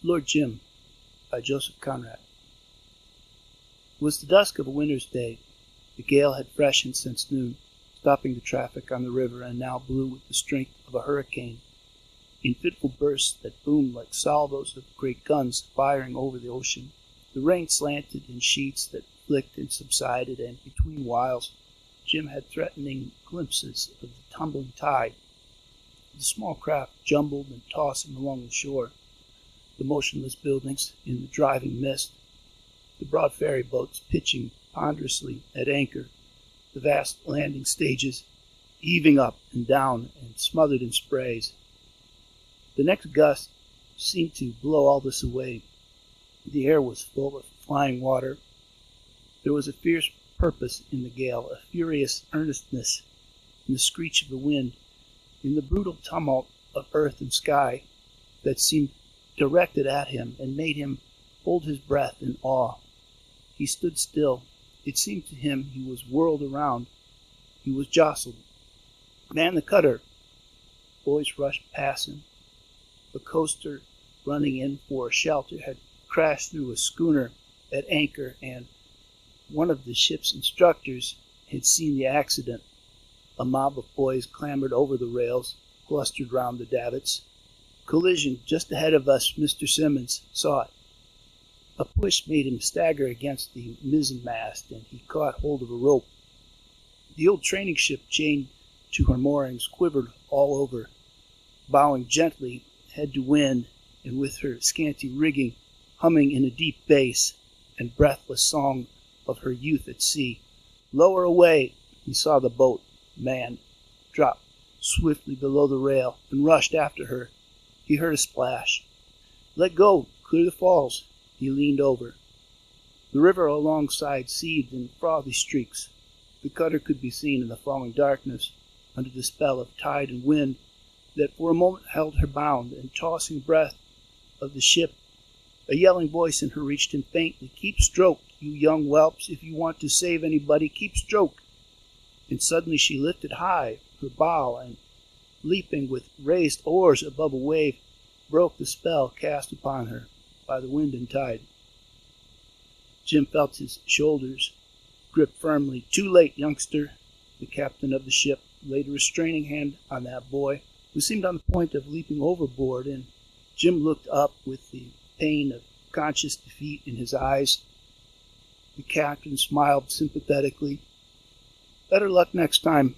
Lord Jim by Joseph Conrad. It was the dusk of a winter's day. The gale had freshened since noon, stopping the traffic on the river, and now blew with the strength of a hurricane, in fitful bursts that boomed like salvos of great guns firing over the ocean. The rain slanted in sheets that flicked and subsided, and between whiles Jim had threatening glimpses of the tumbling tide, the small craft jumbled and tossing along the shore, the motionless buildings in the driving mist, the broad ferry boats pitching ponderously at anchor, the vast landing stages heaving up and down and smothered in sprays. The next gust seemed to blow all this away. The air was full of flying water. There was a fierce purpose in the gale, a furious earnestness in the screech of the wind, in the brutal tumult of earth and sky that seemed directed at him and made him hold his breath in awe. He stood still. It seemed to him he was whirled around. He was jostled. "Man the cutter!" Boys rushed past him. A coaster running in for shelter had crashed through a schooner at anchor, and one of the ship's instructors had seen the accident. A mob of boys clambered over the rails, clustered round the davits. "Collision just ahead of us, Mr. Simmons saw it." A push made him stagger against the mizzenmast, and he caught hold of a rope. The old training ship, chained to her moorings, quivered all over, bowing gently head to wind, and with her scanty rigging humming in a deep bass and breathless song of her youth at sea. Lower away, he saw the boat, manned, drop swiftly below the rail, and rushed after her. He heard a splash. "Let go! Clear the falls!" He leaned over. The river alongside seethed in frothy streaks. The cutter could be seen in the falling darkness, under the spell of tide and wind that for a moment held her bound, and tossing breath of the ship. A yelling voice in her reached him faintly. "Keep stroke, you young whelps. If you want to save anybody, keep stroke." And suddenly she lifted high her bow, and leaping with raised oars above a wave, broke the spell cast upon her by the wind and tide. Jim felt his shoulders grip firmly. "Too late, youngster." The captain of the ship laid a restraining hand on that boy, who seemed on the point of leaping overboard, and Jim looked up with the pain of conscious defeat in his eyes. The captain smiled sympathetically. "Better luck next time.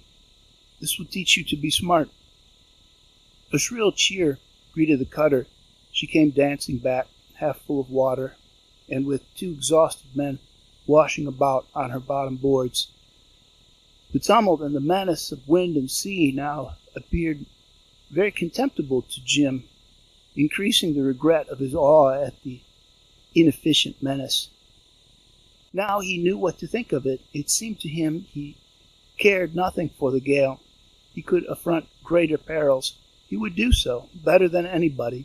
This will teach you to be smart." A shrill cheer greeted the cutter. She came dancing back, half full of water, and with two exhausted men washing about on her bottom boards. The tumult and the menace of wind and sea now appeared very contemptible to Jim, increasing the regret of his awe at the inefficient menace. Now he knew what to think of it. It seemed to him he cared nothing for the gale. He could affront greater perils. He would do so, better than anybody.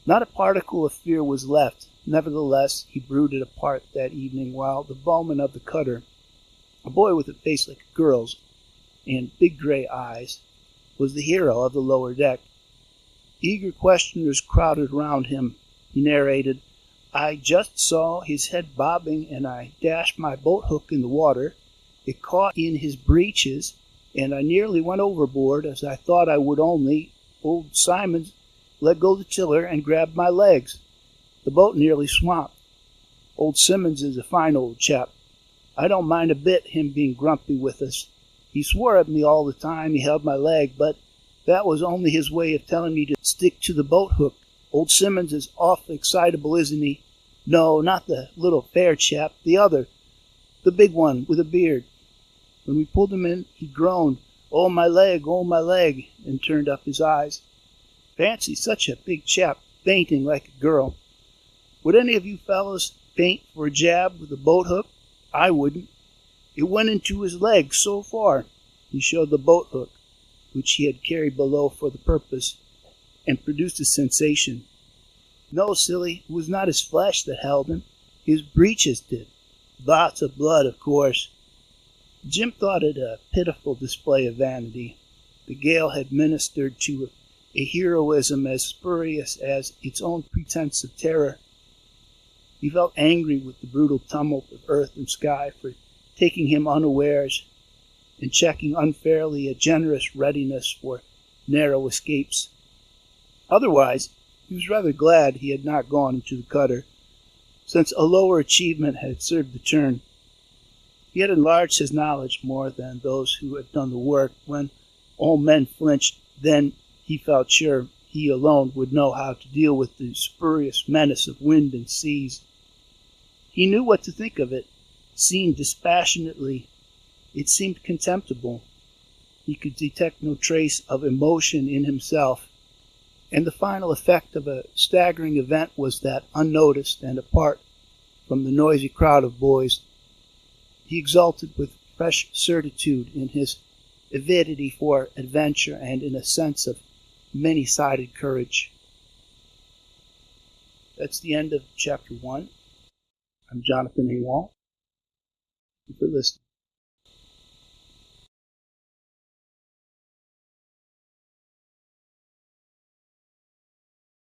Not a particle of fear was left. Nevertheless, he brooded apart that evening while the bowman of the cutter, a boy with a face like a girl's and big gray eyes, was the hero of the lower deck. Eager questioners crowded round him. He narrated, "I just saw his head bobbing, and I dashed my boat hook in the water. It caught in his breeches, and I nearly went overboard, as I thought I would only. Old Simons let go the tiller and grabbed my legs. The boat nearly swamped. Old Simmons is a fine old chap. I don't mind a bit him being grumpy with us. He swore at me all the time he held my leg, but that was only his way of telling me to stick to the boat hook. Old Simmons is awfully excitable, isn't he? No, not the little fair chap, the other, the big one with a beard. When we pulled him in, he groaned, 'Oh, my leg,' and turned up his eyes. Fancy such a big chap fainting like a girl. Would any of you fellows faint for a jab with a boat hook? I wouldn't. It went into his leg so far." He showed the boat hook, which he had carried below for the purpose, and produced a sensation. "No, silly, it was not his flesh that held him. His breeches did. Lots of blood, of course." Jim thought it a pitiful display of vanity. The gale had ministered to a heroism as spurious as its own pretense of terror. He felt angry with the brutal tumult of earth and sky for taking him unawares and checking unfairly a generous readiness for narrow escapes. Otherwise, he was rather glad he had not gone into the cutter, since a lower achievement had served the turn. He had enlarged his knowledge more than those who had done the work. When all men flinched, then he felt sure he alone would know how to deal with the spurious menace of wind and seas. He knew what to think of it, seen dispassionately. It seemed contemptible. He could detect no trace of emotion in himself, and the final effect of a staggering event was that, unnoticed and apart from the noisy crowd of boys, he exulted with fresh certitude in his avidity for adventure and in a sense of many-sided courage. That's the end of chapter 1. I'm Jonathan A. Wall. Thank you for listening.